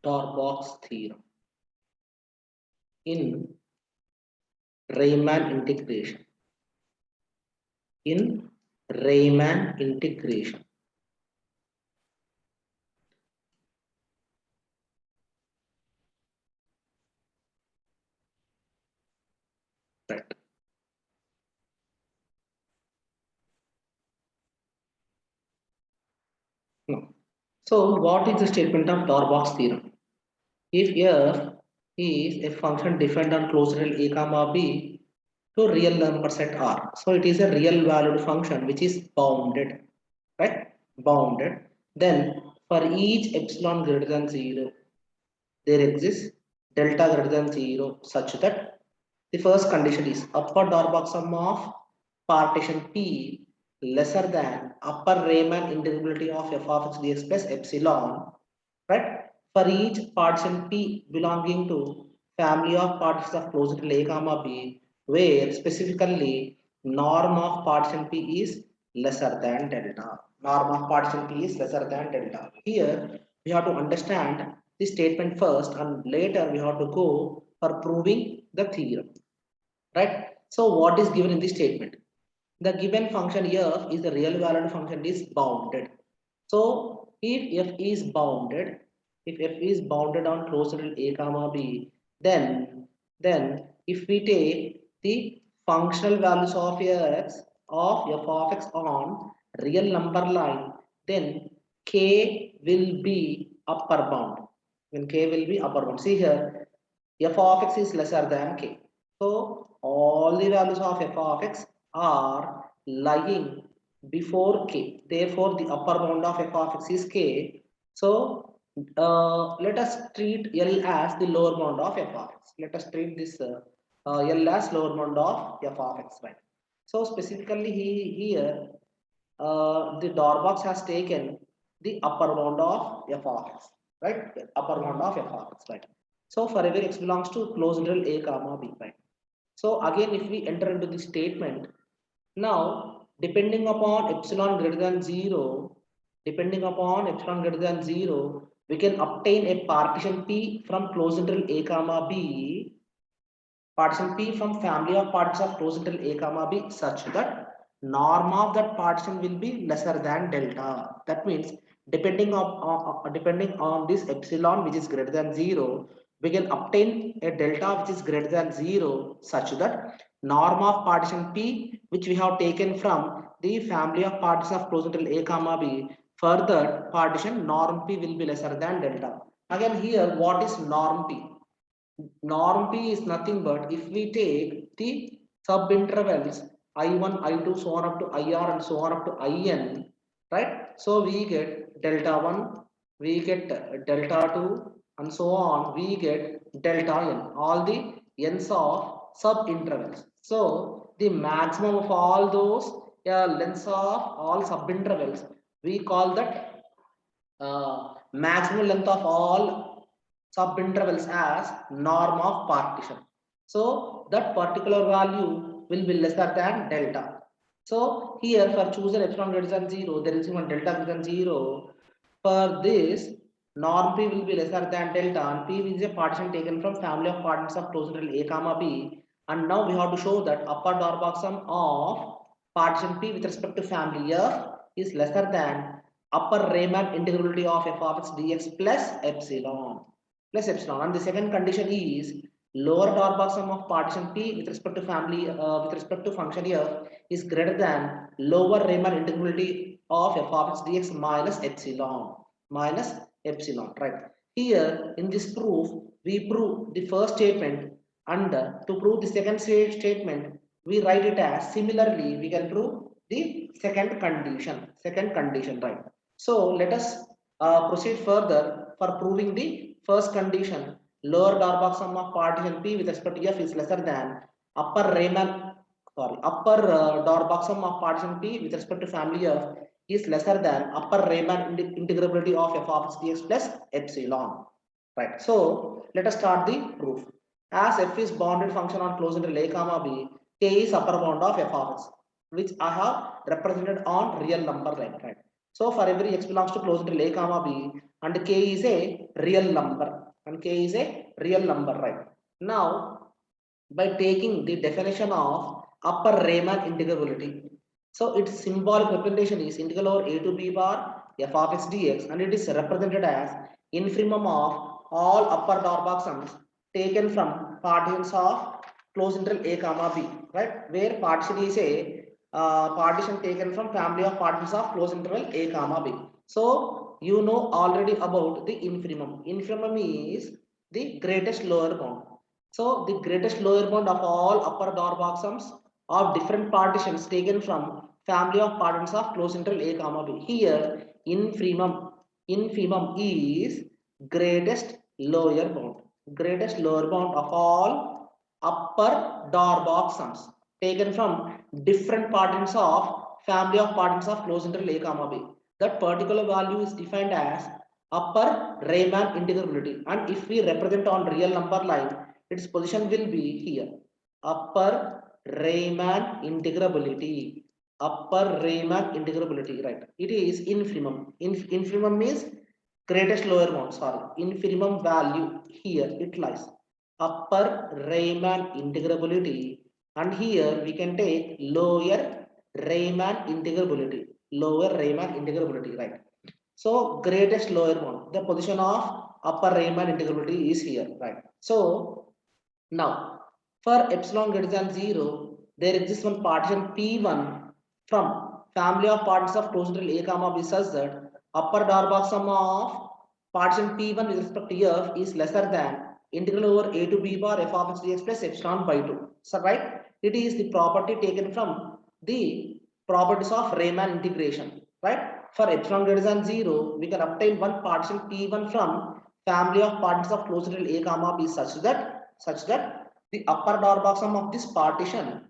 Darboux theorem in Riemann integration. In Riemann integration. Right. No. So, what is the statement of Darboux theorem? If f is a function defined on closed real a comma b to real number set R. So it is a real valued function which is bounded, right? Bounded. Then for each epsilon greater than 0, there exists delta greater than 0 such that the first condition is upper Darboux sum of partition P lesser than upper Riemann integrability of f of x dx plus epsilon, right? For each partition P belonging to family of partitions of closed to A comma B, where specifically norm of partition P is lesser than delta. Norm of partition P is lesser than delta. Here we have to understand the statement first, and later we have to go for proving the theorem, right? So what is given in this statement? The given function f is the real valued function is bounded. So if f is bounded, if f is bounded on closed real a comma b, then if we take the functional values of f of x on real number line, then k will be upper bound. When k will be upper bound. See here, f of x is lesser than k. So all the values of f of x are lying before k. Therefore, the upper bound of f of x is k. So let us treat L as the lower bound of f of x. Let us treat this L as lower bound of f of x, right? So specifically here the Darboux has taken the upper bound of f of x, right? Upper bound of f of x, right? So for every x belongs to closed interval a comma b, right? So again, if we enter into the statement, now depending upon epsilon greater than 0, depending upon epsilon greater than 0, we can obtain a partition P from closed interval a comma b, partition P from family of partitions of closed interval a comma b such that norm of that partition will be lesser than delta. That means depending on this epsilon which is greater than 0, we can obtain a delta which is greater than 0 such that norm of partition P which we have taken from the family of partitions of closed interval a comma b, further partition norm P will be lesser than delta. Again here, what is norm P? Norm P is nothing but if we take the subintervals I1, I2, so on up to IR and so on up to IN, right? So we get delta 1, we get delta 2, and so on, we get delta n, all the n's of subintervals. So the maximum of all those lengths of all subintervals, we call that maximum length of all subintervals as norm of partition. So that particular value will be lesser than delta. So here for choosing epsilon greater than 0, there is one delta greater than 0. For this, norm P will be lesser than delta, and P is a partition taken from family of partitions of closed interval a comma b. And now we have to show that upper Darboux sum of partition P with respect to family F is lesser than upper Riemann integrability of f of x dx plus epsilon. And the second condition is lower Darboux sum of partition P with respect to family with respect to function F is greater than lower Riemann integrability of f of x dx minus epsilon, right? Here in this proof, we prove the first statement, and to prove the second statement, we write it as similarly we can prove the second condition, right? So let us proceed further for proving the first condition. Lower Darboux sum of partition P with respect to F is lesser than upper Darboux sum of partition P with respect to family F is lesser than upper Riemann integrability of f of x dx plus epsilon. Right. So let us start the proof. As f is bounded function on closed interval a comma b, k is upper bound of f of x, which I have represented on real number line. Right. So for every x belongs to closed interval a comma b, and k is a real number, and k is a real number, right? Now by taking the definition of upper Riemann integrability, so its symbolic representation is integral over a to b bar f of x dx, and it is represented as infimum of all upper Darboux sums taken from partitions of closed interval a comma b, right? Where partition is a partition taken from family of partitions of closed interval a comma b. So you know already about the infimum. Infimum is the greatest lower bound. So the greatest lower bound of all upper Darboux sums of different partitions taken from family of partitions of closed interval a comma b. Here infimum is greatest lower bound. Greatest lower bound of all upper Darboux sums taken from different partitions of family of partitions of closed interval a comma b. That particular value is defined as upper Riemann integrability, and if we represent on real number line, its position will be here. Upper Riemann integrability. Upper Riemann integrability, right? It is infimum. Infimum means greatest lower bound. Sorry, infimum value here it lies. Upper Riemann integrability, and here we can take lower Riemann integrability. Lower Riemann integrability, right? So greatest lower bound. The position of upper Riemann integrability is here, right? So now, for epsilon greater than 0, there exists one partition P1 from family of partitions of closed interval a comma b such that upper Darboux sum of partition P1 with respect to f is lesser than integral over a to b bar f of x dx plus epsilon by 2. So right, it is the property taken from the properties of Riemann integration, right? For epsilon greater than 0, we can obtain one partition P1 from family of partitions of closed interval a comma b such that the upper Darboux sum of this partition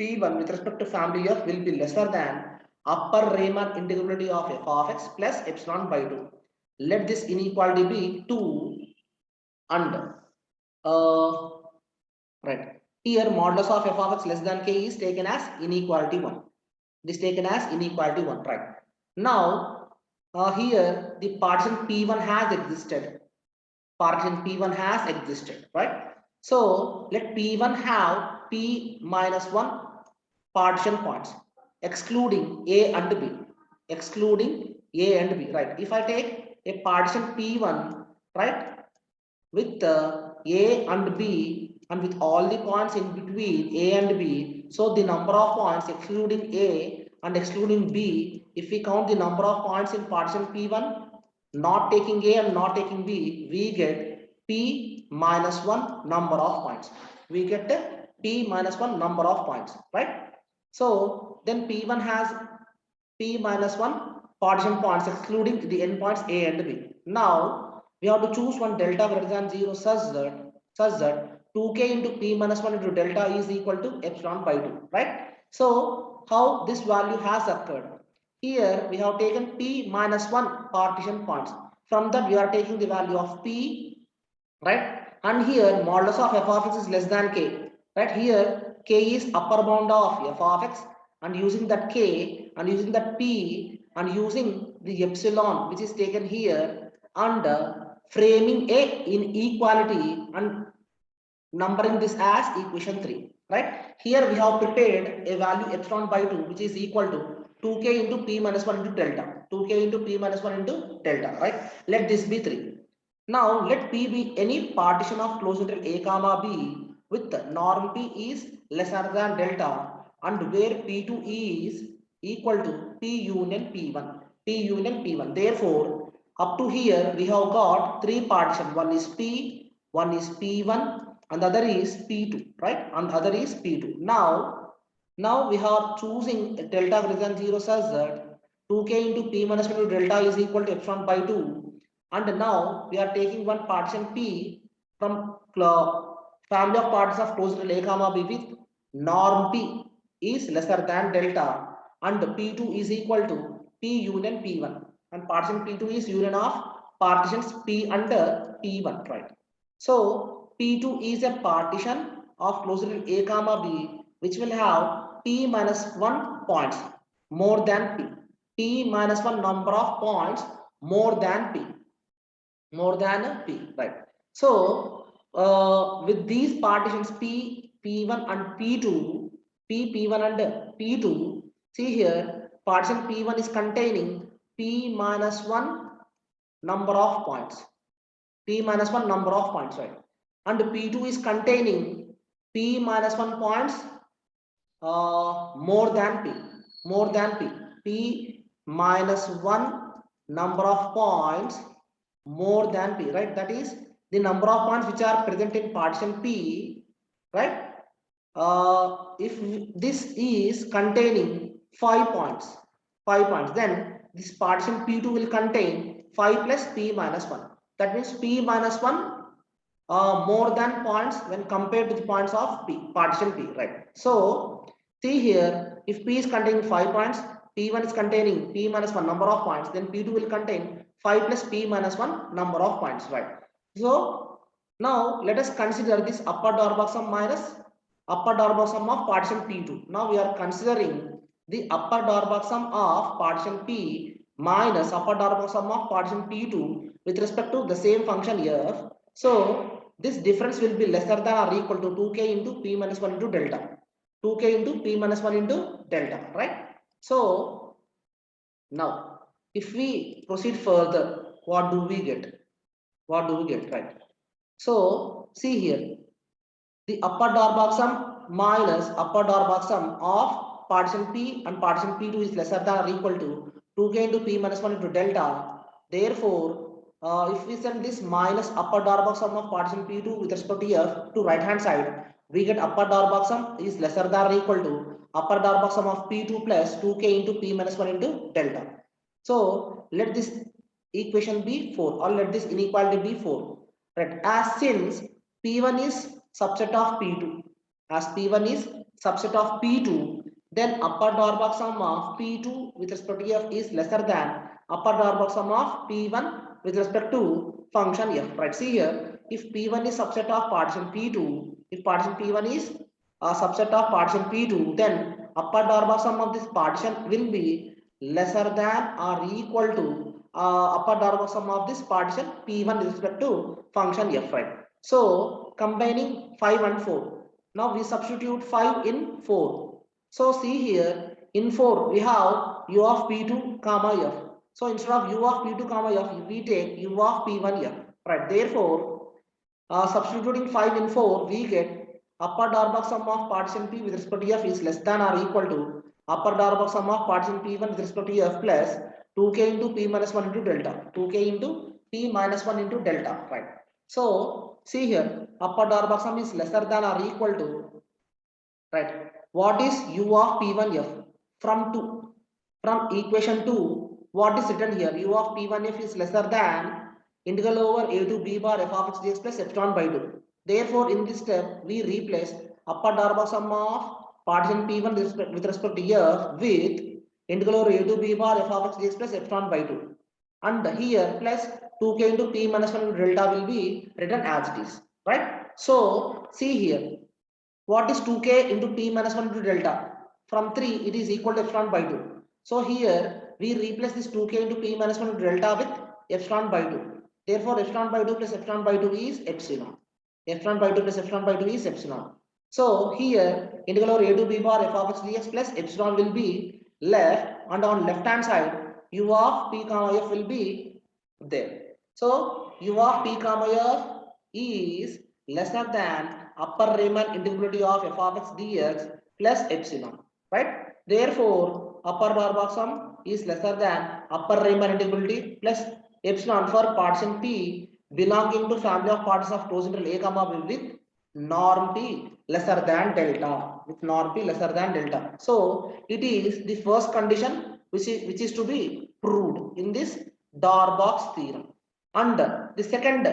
P1 with respect to family f will be lesser than upper Riemann integrability of f of x plus epsilon by 2. Let this inequality be 2, and right here modulus of f of x less than k is taken as inequality 1. This taken as inequality 1, right? Now here the partition P1 has existed. Partition P1 has existed, right? So let P1 have P minus 1 partition points, excluding A and B. Excluding A and B, right? If I take a partition P1, right, with A and B, and with all the points in between A and B, so the number of points excluding A and excluding B, if we count the number of points in partition P1, not taking A and not taking B, we get P minus 1 number of points. We get P minus 1 number of points, right? So then P1 has P minus 1 partition points excluding the endpoints A and B. Now we have to choose one delta greater than 0 such that 2k into P minus 1 into delta is equal to epsilon by 2, right? So how this value has occurred? Here we have taken P minus 1 partition points. From that we are taking the value of P, right? And here modulus of f of x is less than k, right? Here k is upper bound of f of x, and using that k and using that P and using the epsilon which is taken here, and framing a inequality and numbering this as equation 3, right? Here we have prepared a value epsilon by 2 which is equal to 2k into P minus 1 into delta, 2k into P minus 1 into delta, right? Let this be 3. Now let P be any partition of closed interval a comma b with norm P is lesser than delta, and where P2 is equal to P union P1. P union P1. Therefore, up to here we have got 3 partitions. One is P, one is P1, and the other is P2, right? And the other is P2. Now we are choosing a delta greater than 0 such that 2k into P minus 1 into delta is equal to epsilon by 2. And now we are taking one partition P from family of parts of closed interval a comma b with norm P is lesser than delta, and P2 is equal to P union P1, and partition P2 is union of partitions P under P1, right? So P2 is a partition of closed interval a comma b which will have P minus 1 points more than P. P minus 1 number of points more than P. More than P, right? So with these partitions P, P1 and P2, P1 and P2, see here partition P1 is containing P minus 1 number of points. P minus 1 number of points, right? And P2 is containing P minus 1 points more than P. More than P. P minus 1 number of points more than P, right? That is the number of points which are present in partition P, right? If this is containing 5 points, then this partition P2 will contain 5 plus P minus 1. That means P minus 1 more than points when compared to the points of P, partition P, right? So see here, if P is containing 5 points, P1 is containing P minus 1 number of points, then P2 will contain 5 plus P minus 1 number of points, right? So now let us consider this upper Darboux sum minus upper Darboux sum of partition P2. Now we are considering the upper Darboux sum of partition P minus upper Darboux sum of partition P2 with respect to the same function f. So this difference will be lesser than or equal to 2k into P minus 1 into delta. 2k into P minus 1 into delta, right? So now if we proceed further, what do we get? What do we get, right? So see here, the upper Darboux sum minus upper Darboux sum of partition P and partition P2 is lesser than or equal to 2k into P minus 1 into delta. Therefore, if we send this minus upper Darboux sum of partition P2 with respect to f to right hand side, we get upper Darboux sum is lesser than or equal to upper Darboux sum of P2 plus 2k into P minus 1 into delta. So let this equation be 4 or let this inequality be 4. Right? As since P1 is subset of P2, as P1 is subset of P2, then upper Darboux sum of P2 with respect to f is lesser than upper Darboux sum of P1 with respect to function f. Right? See here, if P1 is subset of partition P2, if partition P1 is a subset of partition P2, then upper Darboux sum of this partition will be lesser than or equal to upper Darboux sum of this partition P1 with respect to function f, right? So combining 5 and 4. Now we substitute 5 in 4. So see here, in 4 we have u of P2 comma f. So instead of u of P2 comma f, we take u of P1 f, right? Therefore, substituting 5 in 4, we get upper Darboux sum of partition P with respect to f is less than or equal to upper Darboux sum of partition P1 with respect to f plus 2k into P minus 1 into delta. 2k into P minus 1 into delta, right? So see here, upper Darboux sum is lesser than or equal to, right? What is u of P1 f? From equation 2, what is written here? U of P1 f is lesser than integral over a to b bar f of x dx plus epsilon by 2. Therefore, in this step, we replace upper Darboux sum of partition P1 with respect to f with integral over a to b bar f of x dx plus epsilon by 2. And here plus 2k into P minus 1 delta will be written as it is, right? So, see here, what is 2k into P minus 1 into delta? From 3, it is equal to epsilon by 2. So here, we replace this 2k into P minus 1 into delta with epsilon by 2. Therefore, epsilon by 2 plus epsilon by 2 is epsilon. Epsilon by 2 plus epsilon by 2 is epsilon. So here, integral over a to b bar f of x dx plus epsilon will be left, and on left hand side, u of p comma f will be there. So u of p comma f is lesser than upper Riemann integrability of f of x dx plus epsilon, right? Therefore, upper Darboux sum is lesser than upper Riemann integrability plus epsilon for partition P belonging to family of parts of closed interval a comma b with norm P lesser than delta, with norm P lesser than delta. So it is the first condition which is to be proved in this Darboux theorem. And the second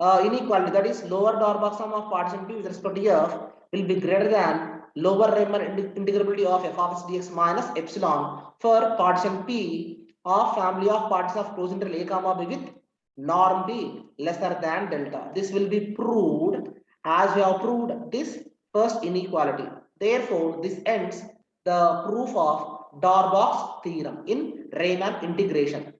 inequality, that is lower Darboux sum of partition P with respect to f will be greater than lower Riemann integrability of f of x dx minus epsilon for partition P of family of parts of closed interval a comma b with norm B lesser than delta. This will be proved as we have proved this first inequality. Therefore, this ends the proof of Darboux theorem in Riemann integration.